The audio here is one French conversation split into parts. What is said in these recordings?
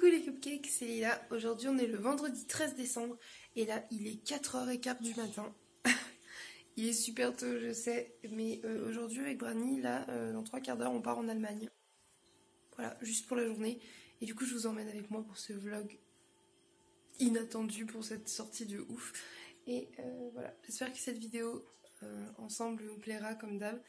Coucou les cupcakes, c'est Lila. Aujourd'hui on est le vendredi 13 décembre et là il est 4h15 du matin. Il est super tôt je sais, mais aujourd'hui avec Brani, là dans 3/4 d'heure on part en Allemagne. Voilà, juste pour la journée. Et du coup je vous emmène avec moi pour ce vlog inattendu, pour cette sortie de ouf. Et voilà, j'espère que cette vidéo ensemble vous plaira comme d'hab.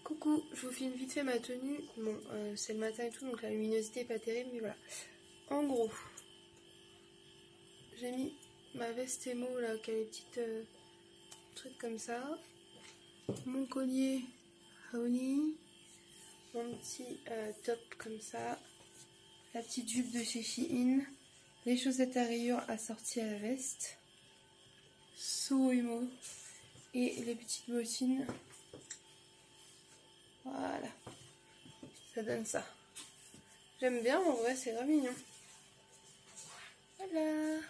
Coucou, je vous filme vite fait ma tenue. Bon, c'est le matin et tout, donc la luminosité est pas terrible, mais voilà. En gros, j'ai mis ma veste émo là, qui a les petites trucs comme ça. Mon collier Haoni. Mon petit top comme ça. La petite jupe de chez Shein. Les chaussettes à rayures assorties à la veste. So émo. Et les petites bottines. Voilà. Ça donne ça. J'aime bien, en vrai, c'est grave mignon. Voilà.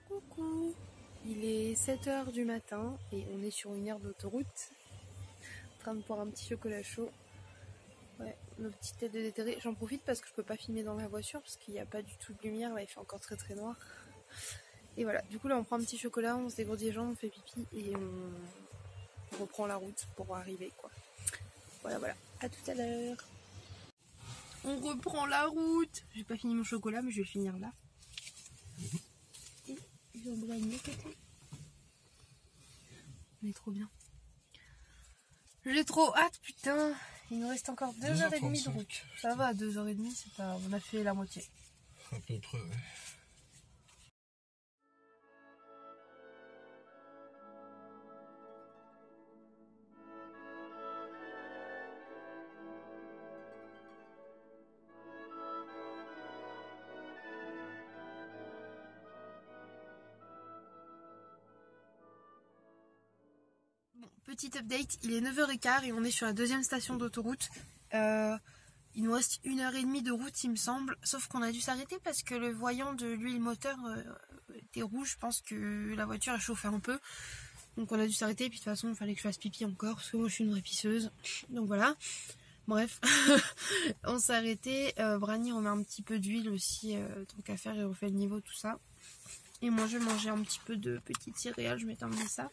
Coucou. Il est 7h du matin et on est sur une aire d'autoroute. En train de boire un petit chocolat chaud. Ouais, nos petites têtes de déterré. J'en profite parce que je peux pas filmer dans la voiture parce qu'il n'y a pas du tout de lumière. Là, il fait encore très noir. Et voilà, du coup là on prend un petit chocolat, on se dégourdit les jambes, on fait pipi et on reprend la route pour arriver quoi. Voilà, à tout à l'heure. On reprend la route. J'ai pas fini mon chocolat mais je vais le finir là. Et j'en bois une côté. On est trop bien. J'ai trop hâte putain. Il nous reste encore 2h30 de route. Ça va, 2h30, c'est pas... on a fait la moitié. À peu près, ouais. Bon, petit update, il est 9h15 et on est sur la deuxième station d'autoroute. Il nous reste 1h30 de route il me semble, sauf qu'on a dû s'arrêter parce que le voyant de l'huile moteur était rouge. Je pense que la voiture a chauffé un peu, donc on a dû s'arrêter. Puis de toute façon il fallait que je fasse pipi encore parce que moi je suis une vraie pisseuse, donc voilà. Bref, on s'est arrêté. Brani remet un petit peu d'huile aussi, tant qu'à faire, et refait le niveau, tout ça. Et moi je vais manger un petit peu de petites céréales, je m'étais emmené ça.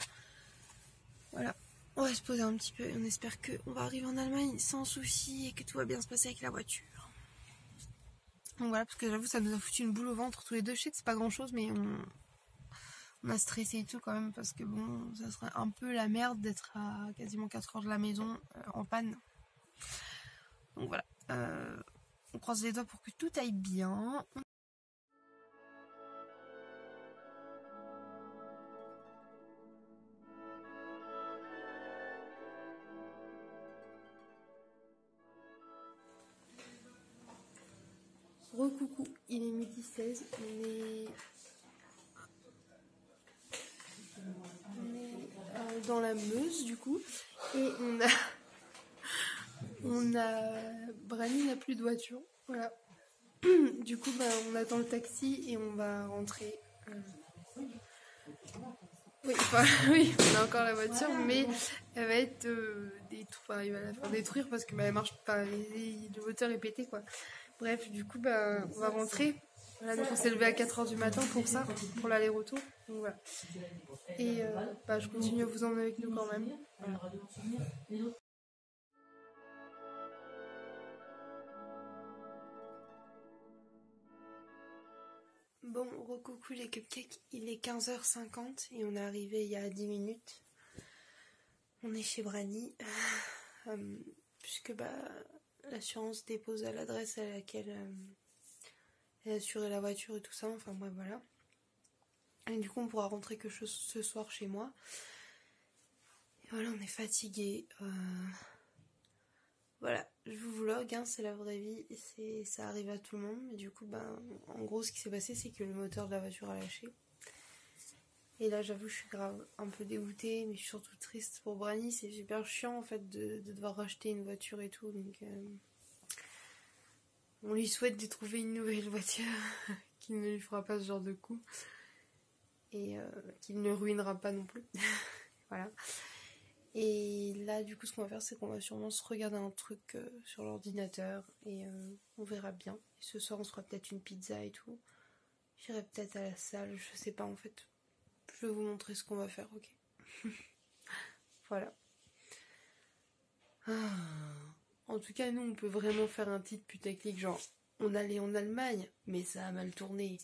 Voilà, on va se poser un petit peu et on espère qu'on va arriver en Allemagne sans souci et que tout va bien se passer avec la voiture. Donc voilà, parce que j'avoue ça nous a foutu une boule au ventre tous les deux. Je sais que c'est pas grand chose mais on a stressé et tout quand même parce que bon, ça serait un peu la merde d'être à quasiment 4h de la maison en panne. Donc voilà, on croise les doigts pour que tout aille bien. Recoucou, il est 12h16, on est dans la Meuse du coup, et Brani n'a plus de voiture, voilà. Du coup on attend le taxi et on va rentrer. Oui, enfin, oui, on a encore la voiture, mais elle va être détruite, il va la faire détruire parce que elle marche pas, le moteur est pété quoi. Bref, du coup on va rentrer. Voilà, donc on s'est levé à 4h du matin pour ça, pour l'aller-retour. Donc voilà. Et je continue à vous emmener avec nous quand même. Voilà. Bon, recoucou les cupcakes, il est 15h50 et on est arrivé il y a 10 minutes. On est chez Brani, puisque l'assurance dépose à l'adresse à laquelle elle a assuré la voiture et tout ça, enfin bref voilà. Et du coup on pourra rentrer que ce soir chez moi. Et voilà, on est fatigué. Voilà, je vous vlog, hein, c'est la vraie vie, ça arrive à tout le monde. Mais du coup, en gros, ce qui s'est passé, c'est que le moteur de la voiture a lâché. Et là j'avoue je suis grave un peu dégoûtée, mais je suis surtout triste pour Brani. C'est super chiant en fait de devoir racheter une voiture et tout, donc on lui souhaite de trouver une nouvelle voiture qui ne lui fera pas ce genre de coup et qu'il ne ruinera pas non plus. Voilà. Et là du coup ce qu'on va faire c'est qu'on va sûrement se regarder un truc sur l'ordinateur et on verra bien. Et ce soir on se fera peut-être une pizza et tout. J'irai peut-être à la salle, je sais pas en fait. Je vais vous montrer ce qu'on va faire, ok. Voilà. Ah. En tout cas, nous, on peut vraiment faire un titre putaclic, genre on allait en Allemagne, mais ça a mal tourné.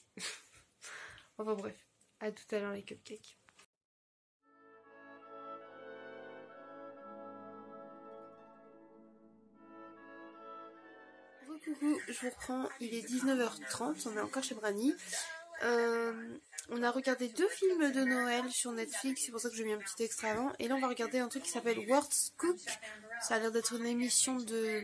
Enfin bref, à tout à l'heure les cupcakes. Coucou, je vous reprends, il est 19h30, on est encore chez Brani. On a regardé 2 films de Noël sur Netflix, c'est pour ça que j'ai mis un petit extrait avant. Et là on va regarder un truc qui s'appelle World's Cook. Ça a l'air d'être une émission de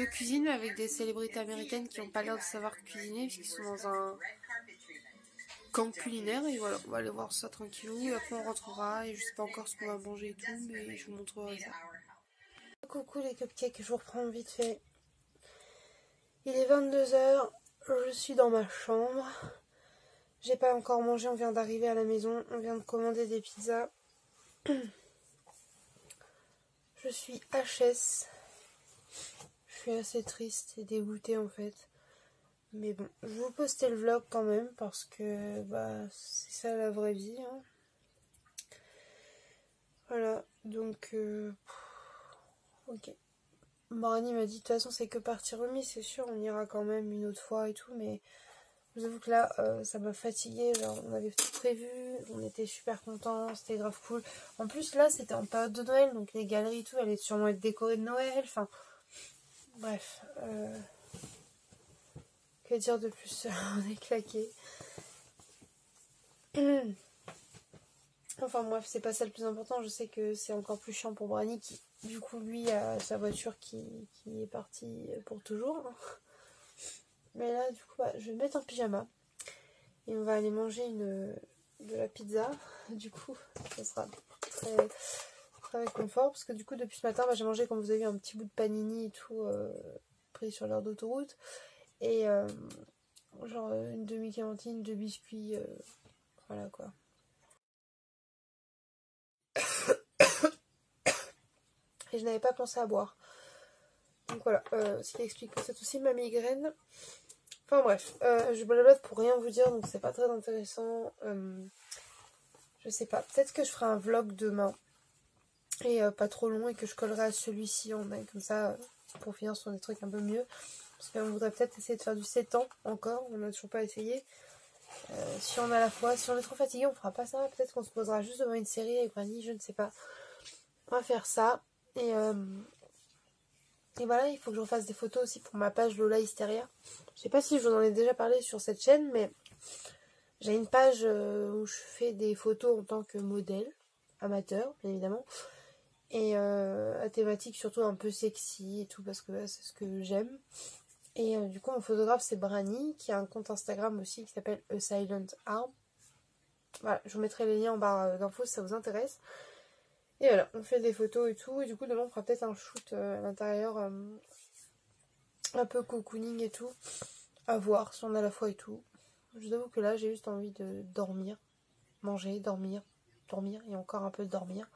cuisine avec des célébrités américaines qui n'ont pas l'air de savoir cuisiner puisqu'ils sont dans un camp culinaire. Et voilà, on va aller voir ça tranquillou et après on rentrera et je sais pas encore ce qu'on va manger et tout, mais je vous montrerai ça. Coucou les cupcakes, je vous reprends vite fait. Il est 22h, je suis dans ma chambre. J'ai pas encore mangé, on vient d'arriver à la maison, on vient de commander des pizzas. Je suis HS. Je suis assez triste et dégoûtée en fait. Mais bon, je vais vous poster le vlog quand même parce que bah c'est ça la vraie vie. Hein. Voilà, donc ok. Brani m'a dit de toute façon c'est que partie remise, c'est sûr, on ira quand même une autre fois et tout, mais je vous avoue que là ça m'a fatiguée, genre on avait tout prévu, on était super contents, c'était grave cool. En plus là c'était en période de Noël, donc les galeries et tout allaient sûrement être décorées de Noël, enfin bref. Que dire de plus, on est claqués. Enfin bref, c'est pas ça le plus important, je sais que c'est encore plus chiant pour Brani qui du coup lui a sa voiture qui est partie pour toujours. Mais là du coup bah, je vais me mettre en pyjama et on va aller manger de la pizza. Du coup ça sera très, très confort parce que du coup depuis ce matin bah, j'ai mangé comme vous avez vu un petit bout de panini et tout pris sur l'air d'autoroute et genre une demi-clémentine, 2 biscuits, voilà quoi. Et je n'avais pas pensé à boire. Donc voilà, ce qui explique peut-être aussi ma migraine. Enfin bref, je blablote pour rien vous dire, donc c'est pas très intéressant. Je sais pas, peut-être que je ferai un vlog demain. Et pas trop long et que je collerai à celui-ci en main, comme ça, pour finir sur des trucs un peu mieux. Parce qu'on voudrait peut-être essayer de faire du 7 ans encore, on n'a toujours pas essayé. Si on a la foi, si on est trop fatigué, on fera pas ça. Peut-être qu'on se posera juste devant une série avec Brani, je ne sais pas. On va faire ça. Et voilà, il faut que je refasse des photos aussi pour ma page Lola Hysteria. Je sais pas si je vous en ai déjà parlé sur cette chaîne, mais j'ai une page où je fais des photos en tant que modèle, amateur, bien évidemment. Et à thématique surtout un peu sexy et tout, parce que c'est ce que j'aime. Et du coup, mon photographe, c'est Brani, qui a un compte Instagram aussi qui s'appelle A Silent Arm. Voilà, je vous mettrai les liens en barre d'infos si ça vous intéresse. Et voilà, on fait des photos et tout. Et du coup, demain, on fera peut-être un shoot à l'intérieur, un peu cocooning et tout. À voir si on a la foi et tout. Je vous avoue que là, j'ai juste envie de dormir. Manger, dormir, dormir et encore un peu dormir.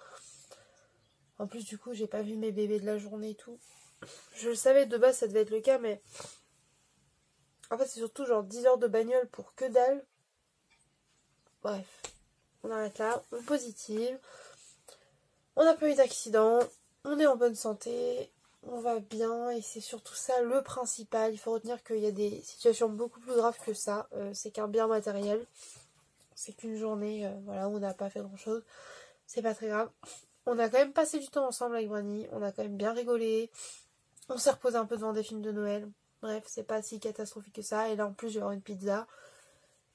En plus, du coup, j'ai pas vu mes bébés de la journée et tout. Je le savais de base, ça devait être le cas, mais en fait, c'est surtout genre 10 heures de bagnole pour que dalle. Bref, on arrête là. On positive. On n'a pas eu d'accident. On est en bonne santé. On va bien. Et c'est surtout ça le principal. Il faut retenir qu'il y a des situations beaucoup plus graves que ça. C'est qu'un bien matériel. C'est qu'une journée, voilà, on n'a pas fait grand chose. C'est pas très grave. On a quand même passé du temps ensemble avec Brani. On a quand même bien rigolé. On s'est reposé un peu devant des films de Noël. Bref, c'est pas si catastrophique que ça. Et là, en plus, je vais avoir une pizza.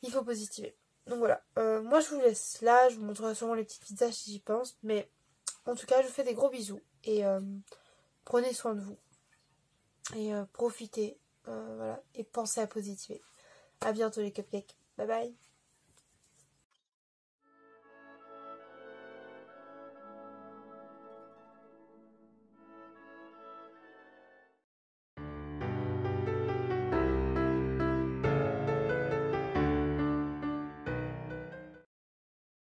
Il faut positiver. Donc voilà. Moi, je vous laisse là. Je vous montrerai sûrement les petites pizzas si j'y pense. Mais en tout cas, je vous fais des gros bisous. Et prenez soin de vous. Et profitez. Voilà. Et pensez à positiver. À bientôt les cupcakes. Bye bye.